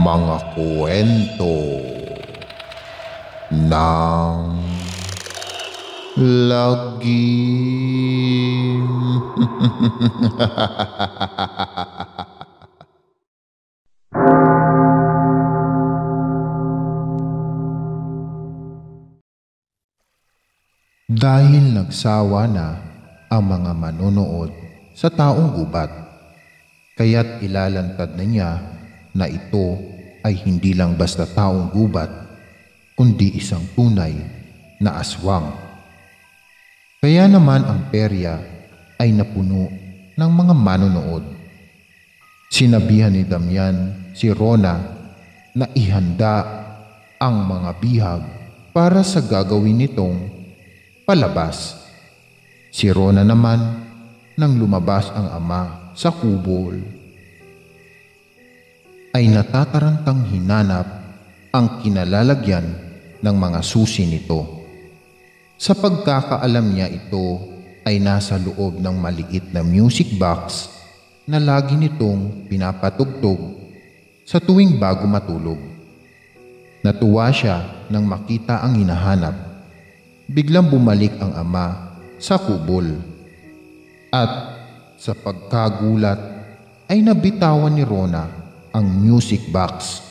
Mga kwento ng lagim. Dahil nagsawa na ang mga manonood sa taong gubat, kaya't ilalantad na niya na ito ay hindi lang basta taong gubat, kundi isang tunay na aswang. Kaya naman ang perya ay napuno ng mga manonood. Sinabihan ni Damian si Rona na ihanda ang mga bihag para sa gagawin nitong palabas. Si Rona naman nang lumabas ang ama sa kubol ay natatarantang hinanap ang kinalalagyan ng mga susi nito. Sa pagkakaalam niya, ito ay nasa loob ng maliit na music box na lagi nitong pinapatugtog sa tuwing bago matulog. Natuwa siya nang makita ang hinahanap. Biglang bumalik ang ama sa kubol at sa pagkagulat ay nabitawan ni Rona ang music box.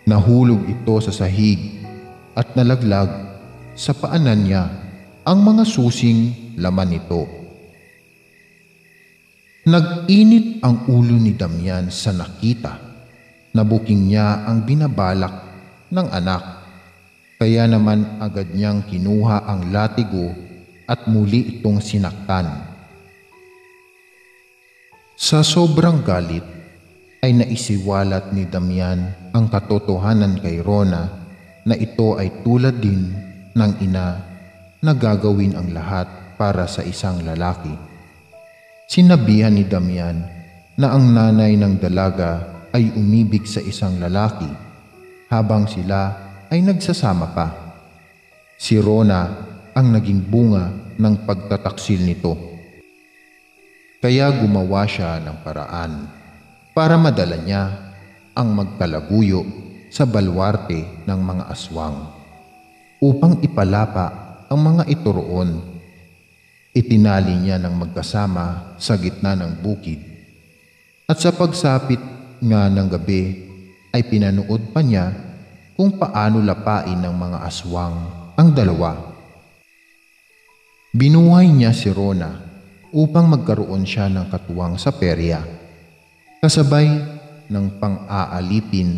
Nahulog ito sa sahig at nalaglag sa paanan niya ang mga susing laman nito. Nag-init ang ulo ni Damian sa nakita na buking niya ang binabalak ng anak. Kaya naman agad niyang kinuha ang latigo at muli itong sinaktan. Sa sobrang galit ay naisiwalat ni Damian ang katotohanan kay Rona na ito ay tulad din ng ina na gagawin ang lahat para sa isang lalaki. Sinabihan ni Damian na ang nanay ng dalaga ay umibig sa isang lalaki habang sila ay nagsasama pa. Si Rona ang naging bunga ng pagtataksil nito. Kaya gumawa siya ng paraan para madala niya ang magkalabuyo sa balwarte ng mga aswang upang ipalapa ang mga ito roon. Itinali niya ng magkasama sa gitna ng bukid at sa pagsapit nga ng gabi ay pinanood pa niya kung paano lapain ng mga aswang ang dalawa. Binuhay niya si Rona upang magkaroon siya ng katuwang sa perya, kasabay ng pang-aalipin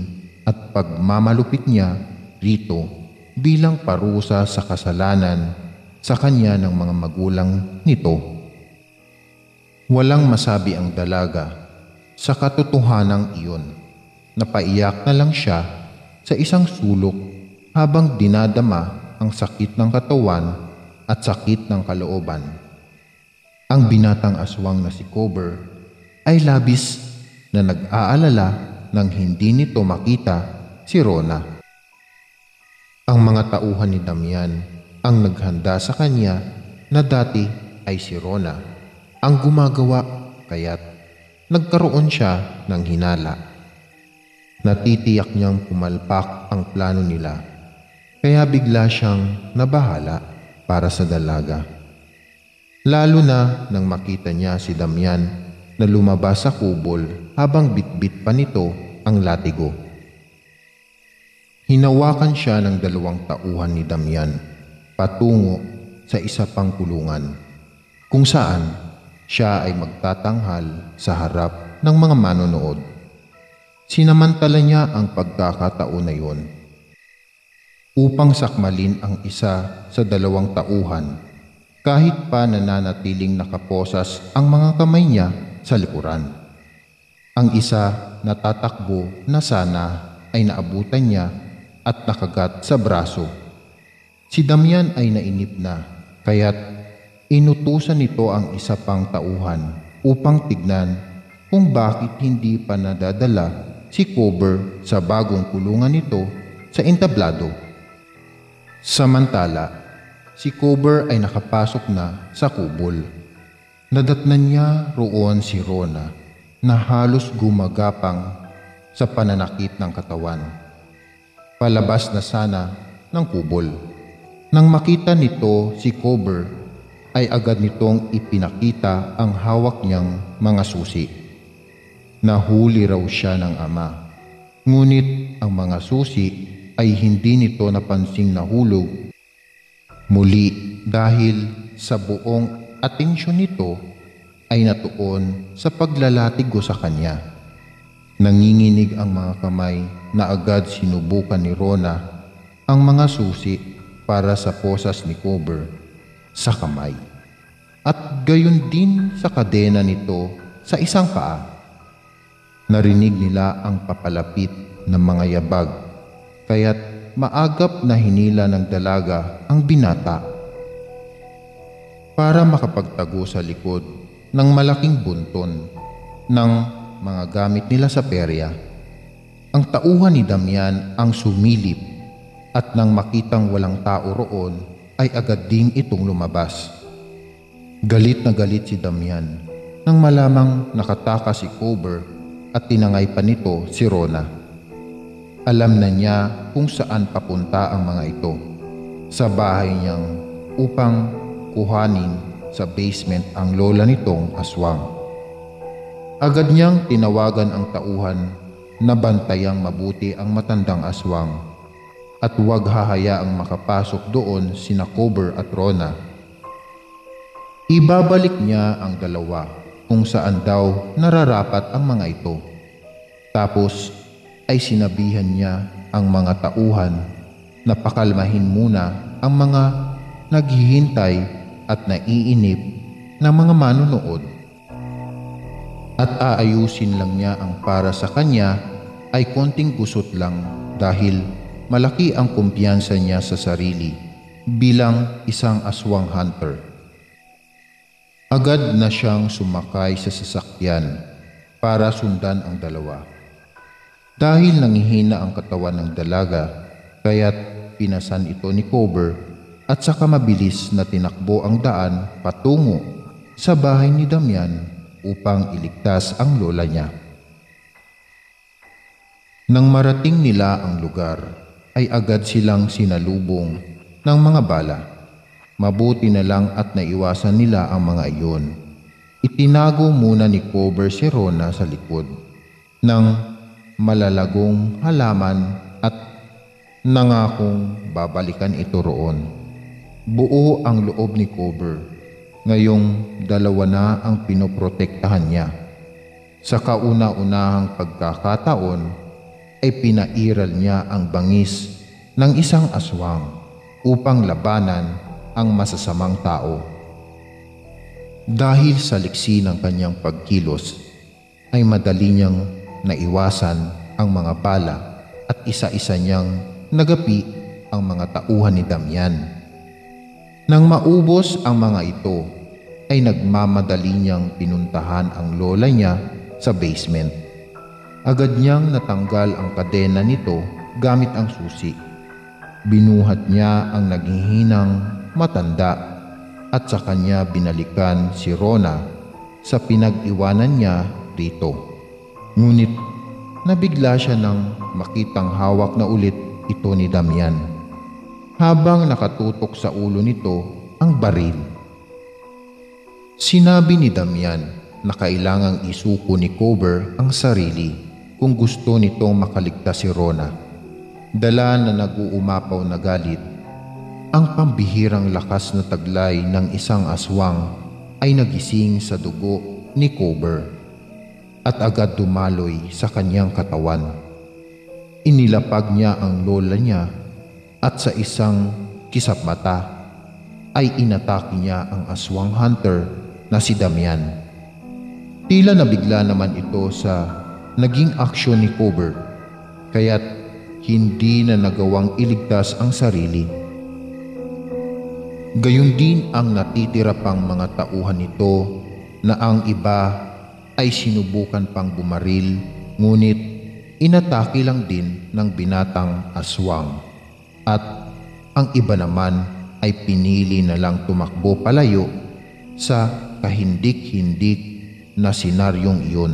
at pagmamalupit niya rito bilang parusa sa kasalanan sa kanya ng mga magulang nito. Walang masabi ang dalaga sa katotohanang iyon. Napaiyak na lang siya sa isang sulok habang dinadama ang sakit ng katawan at sakit ng kalooban. Ang binatang aswang na si Cover ay labis na nag-aalala nang hindi nito makita si Rona. Ang mga tauhan ni Damian ang naghanda sa kanya na dati ay si Rona ang gumagawa, kaya't nagkaroon siya ng hinala. Natitiyak niyang pumalpak ang plano nila, kaya bigla siyang nabahala para sa dalaga. Lalo na nang makita niya si Damian na lumabas sa kubol habang bitbit pa nito ang latigo. Hinawakan siya ng dalawang tauhan ni Damian patungo sa isa pang kulungan kung saan siya ay magtatanghal sa harap ng mga manonood. Sinamantala niya ang pagkakataon na iyon upang sakmalin ang isa sa dalawang tauhan kahit pa nananatiling nakaposas ang mga kamay niya sa likuran. Ang isa natatakbo na sana ay naabutan niya at nakagat sa braso. Si Damian ay nainip na, kaya't inutusan nito ang isa pang tauhan upang tignan kung bakit hindi pa nadadala si Cover sa bagong kulungan nito sa entablado. Samantala, si Cover ay nakapasok na sa kubol. Nadatnan niya roon si Rona na halos gumagapang sa pananakit ng katawan. Palabas na sana ng kubol. Nang makita nito si Cobber, ay agad nitong ipinakita ang hawak niyang mga susi. Nahuli raw siya ng ama. Ngunit ang mga susi ay hindi nito napansing nahulog muli dahil sa buong atensyon nito ay natuon sa paglalatigo sa kanya. Nanginginig ang mga kamay na agad sinubukan ni Rona ang mga susi para sa posas ni Cobber sa kamay. At gayon din sa kadena nito sa isang paa. Narinig nila ang papalapit ng mga yabag, kaya't maagap na hinila ng dalaga ang binata para makapagtago sa likod ng malaking bunton ng mga gamit nila sa perya. Ang tauhan ni Damian ang sumilip at nang makitang walang tao roon ay agad ding itong lumabas. Galit na galit si Damian nang malamang nakatakas si Cobber at tinangay pa nito si Rona. Alam na niya kung saan papunta ang mga ito, sa bahay niyang upang kuhanin sa basement ang lola nitong aswang. Agad niyang tinawagan ang tauhan na bantayang mabuti ang matandang aswang at huwag hahayaang makapasok doon sina Cobber at Rona. Ibabalik niya ang dalawa kung saan daw nararapat ang mga ito. Tapos ay sinabihan niya ang mga tauhan na pakalmahin muna ang mga naghihintay at naiinip na mga manunood. At aayusin lang niya ang para sa kanya ay konting gusot lang dahil malaki ang kumpiyansa niya sa sarili bilang isang aswang hunter. Agad na siyang sumakay sa sasakyan para sundan ang dalawa. Dahil nangihina ang katawan ng dalaga, kaya't pinasan ito ni Cobber at saka mabilis na tinakbo ang daan patungo sa bahay ni Damian upang iligtas ang lola niya. Nang marating nila ang lugar, ay agad silang sinalubong ng mga bala. Mabuti na lang at naiwasan nila ang mga iyon. Itinago muna ni Cobber si Rona sa likod ng malalagong halaman at nangakong babalikan ito roon. Buo ang loob ni Cobber. Ngayong dalawa na ang pinoprotektahan niya. Sa kauna-unahang pagkakataon ay pinairal niya ang bangis ng isang aswang upang labanan ang masasamang tao. Dahil sa liksi ng kanyang pagkilos ay madali niyang naiwasan ang mga bala at isa-isa niyang nagapi ang mga tauhan ni Damian. Nang maubos ang mga ito, ay nagmamadali niyang pinuntahan ang lola niya sa basement. Agad niyang natanggal ang kadena nito gamit ang susi. Binuhat niya ang naghihinang matanda at sa kanya binalikan si Rona sa pinag-iwanan niya rito. Ngunit nabigla siya nang makitang hawak na ulit ito ni Damian, habang nakatutok sa ulo nito ang baril. Sinabi ni Damian na kailangang isuko ni Cobber ang sarili kung gusto nitong makaligtas si Rona. Dala na nag-uumapaw na galit, ang pambihirang lakas na taglay ng isang aswang ay nagising sa dugo ni Cobber at agad dumaloy sa kanyang katawan. Inilapag niya ang lola niya at sa isang kisap mata ay inatake niya ang aswang hunter na si Damian. Tila nabigla naman ito sa naging aksyon ni Cobber, kaya't hindi na nagawang iligtas ang sarili. Gayon din ang natitira pang mga tauhan nito na ang iba ay sinubukan pang bumaril, ngunit inatake lang din ng binatang aswang, at ang iba naman ay pinili na lang tumakbo palayo sa kahindik-hindik na senaryong iyon.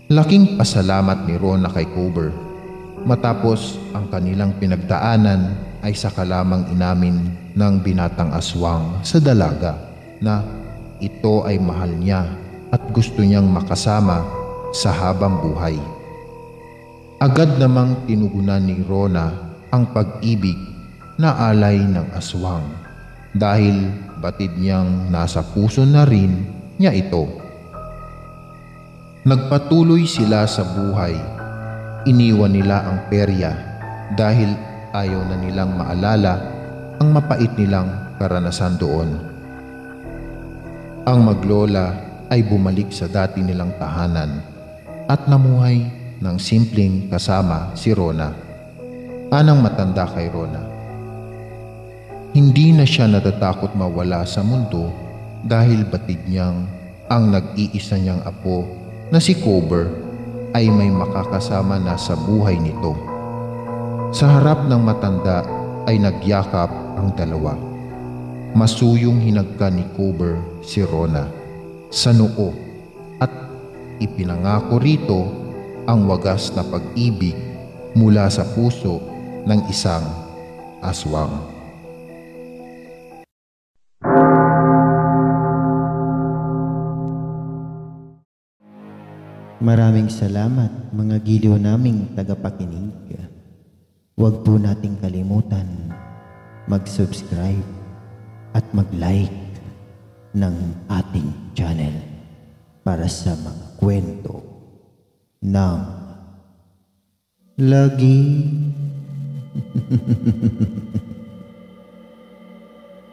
Laking pasalamat ni Rona kay Coober. Matapos ang kanilang pinagdaanan ay saka lamang inamin ng binatang aswang sa dalaga na ito ay mahal niya at gusto niyang makasama sa habang buhay. Agad namang tinugunan ni Rona ang pag-ibig na alay ng aswang dahil batid niyang nasa puso na rin niya ito. Nagpatuloy sila sa buhay. Iniwan nila ang perya dahil ayaw na nilang maalala ang mapait nilang karanasan doon. Ang maglola ay bumalik sa dati nilang tahanan at namuhay ng simpleng kasama si Rona. Anang matanda kay Rona. Hindi na siya natatakot mawala sa mundo dahil batid niyang ang nag-iisa niyang apo na si Coober ay may makakasama na sa buhay nito. Sa harap ng matanda ay nagyakap ang dalawa. Masuyong hinagka ni Coober si Rona sa noo at ipinangako rito ang wagas na pag-ibig mula sa puso ng isang aswang. Maraming salamat mga giliw naming tagapakinig. Huwag po nating kalimutan mag-subscribe at mag-like ng ating channel para sa mga kwento ng lagi.